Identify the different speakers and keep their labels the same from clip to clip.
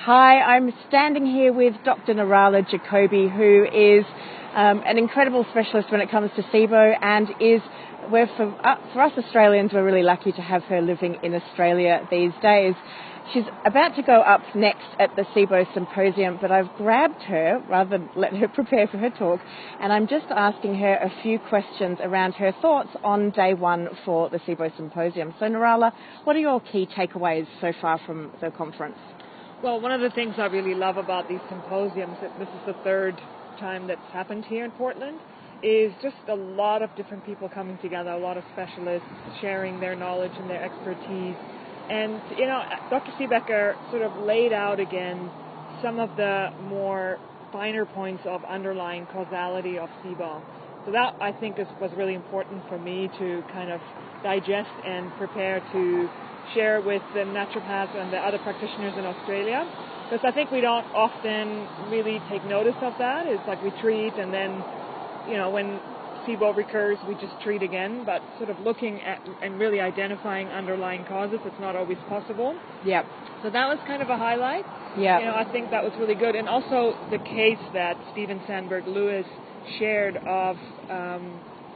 Speaker 1: Hi, I'm standing here with Dr Nirala Jacobi, who is an incredible specialist when it comes to SIBO, and for us Australians, we're really lucky to have her living in Australia these days. She's about to go up next at the SIBO Symposium, but I've grabbed her rather than let her prepare for her talk, and I'm just asking her a few questions around her thoughts on day one for the SIBO Symposium. So Nirala, what are your key takeaways so far from the conference?
Speaker 2: Well, one of the things I really love about these symposiums, this is the third time that's happened here in Portland, is just a lot of different people coming together, a lot of specialists sharing their knowledge and their expertise. And, you know, Dr. Siebecker sort of laid out again some of the more finer points of underlying causality of SIBO. So that, I think, was really important for me to kind of digest and prepare to share with the naturopaths and the other practitioners in Australia. Because I think we don't often really take notice of that. It's like we treat and then, you know, when SIBO recurs, we just treat again, but sort of looking at and really identifying underlying causes, it's not always possible.
Speaker 1: Yep.
Speaker 2: So that was kind of a highlight.
Speaker 1: Yeah.
Speaker 2: You know, I think that was really good. And also the case that Stephen Sandberg-Lewis shared of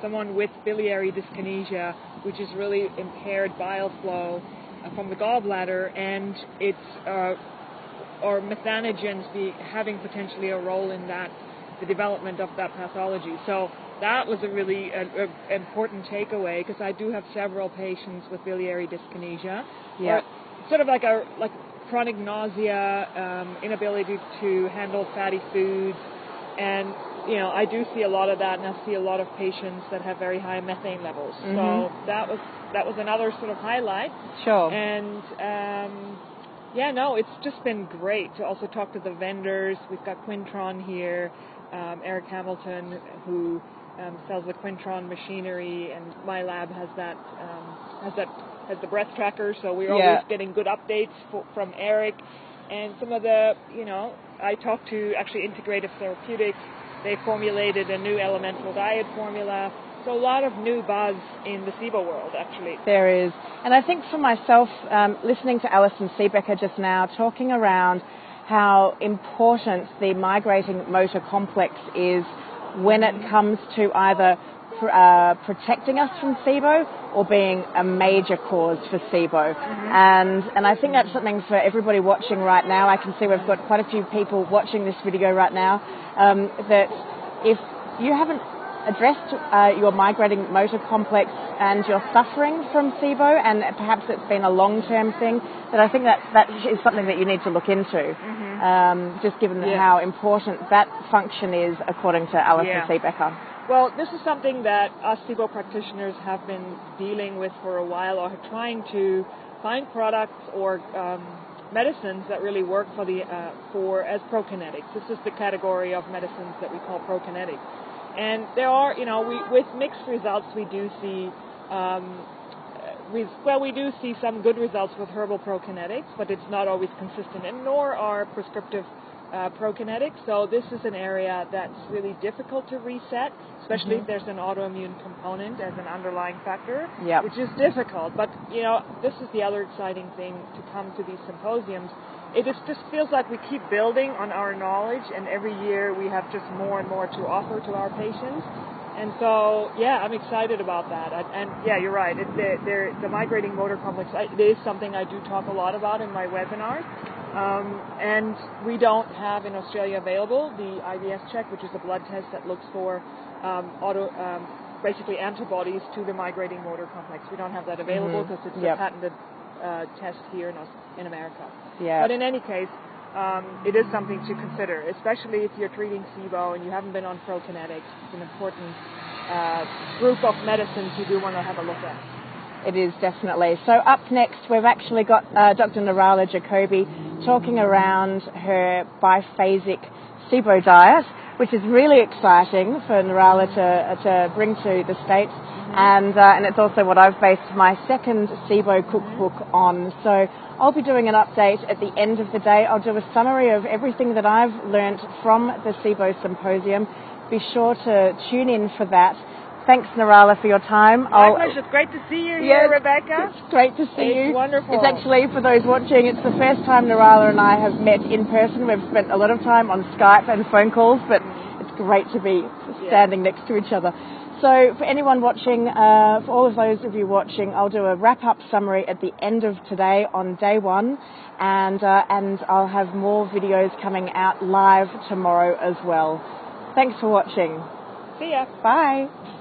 Speaker 2: someone with biliary dyskinesia, which is really impaired bile flow from the gallbladder, and it's or methanogens having potentially a role in that, the development of that pathology. So that was a really important takeaway, because I do have several patients with biliary dyskinesia.
Speaker 1: Yeah.
Speaker 2: Sort of like chronic nausea, inability to handle fatty foods, and you know, I do see a lot of that, and I see a lot of patients that have very high methane levels. Mm-hmm. So that was another sort of highlight.
Speaker 1: Sure.
Speaker 2: And it's just been great to also talk to the vendors. We've got Quintron here, Eric Hamilton, who sells the Quintron machinery, and my lab has the breath tracker. So we're always getting good updates from Eric, and some of the, you know, I talked to actually Integrative Therapeutics. They formulated a new elemental diet formula. So a lot of new buzz in the SIBO world, actually.
Speaker 1: There is. And I think for myself, listening to Alison Siebecker just now, talking around how important the migrating motor complex is when it comes to either protecting us from SIBO or being a major cause for SIBO. Mm-hmm. And I think that's something for everybody watching right now. I can see we've got quite a few people watching this video right now, that if you haven't addressed your migrating motor complex and you're suffering from SIBO, and perhaps it's been a long-term thing, that I think that is something that you need to look into, just given how important that function is, according to Alison Siebecker.
Speaker 2: Well, this is something that us SIBO practitioners have been dealing with for a while, or trying to find products or medicines that really work as prokinetics. This is the category of medicines that we call prokinetics. And there are, you know, with mixed results, we do see, we do see some good results with herbal prokinetics, but it's not always consistent, and nor are prescriptive prokinetics. So this is an area that's really difficult to reset, especially if there's an autoimmune component as an underlying factor, which is difficult. But, you know, this is the other exciting thing to come to these symposiums. It just feels like we keep building on our knowledge, and every year we have just more and more to offer to our patients. And so, I'm excited about that. And you're right. The migrating motor complex, it is something I do talk a lot about in my webinars. And we don't have in Australia available the IBS check, which is a blood test that looks for basically antibodies to the migrating motor complex. We don't have that available because it's a patented test here in America. Yeah. But in any case, it is something to consider, especially if you're treating SIBO and you haven't been on prokinetics. It's an important group of medicines you do want to have a look at.
Speaker 1: It is, definitely. So up next, we've actually got Dr. Nirala Jacobi talking around her biphasic SIBO diet, which is really exciting for Nirala to bring to the States. And it's also what I've based my second SIBO cookbook on. So I'll be doing an update at the end of the day. I'll do a summary of everything that I've learnt from the SIBO Symposium. Be sure to tune in for that. Thanks, Nirala, for your time.
Speaker 2: Likewise, it's great to see you here, Rebecca.
Speaker 1: It's great to see you.
Speaker 2: It's wonderful.
Speaker 1: It's actually, for those watching, it's the first time Nirala and I have met in person. We've spent a lot of time on Skype and phone calls, but it's great to be standing next to each other. So for anyone watching, for all of those of you watching, I'll do a wrap-up summary at the end of today on day one, and I'll have more videos coming out live tomorrow as well. Thanks for watching.
Speaker 2: See ya.
Speaker 1: Bye.